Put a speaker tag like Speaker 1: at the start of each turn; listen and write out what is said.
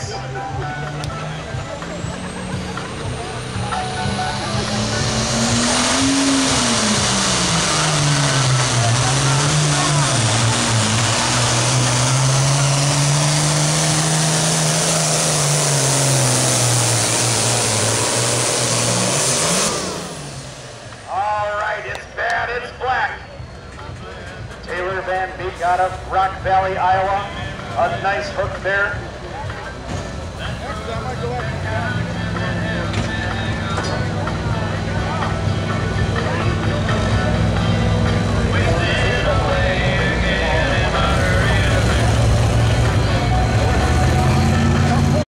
Speaker 1: Nice. Taylor Van Beek out of Rock Valley, Iowa. A nice hook there.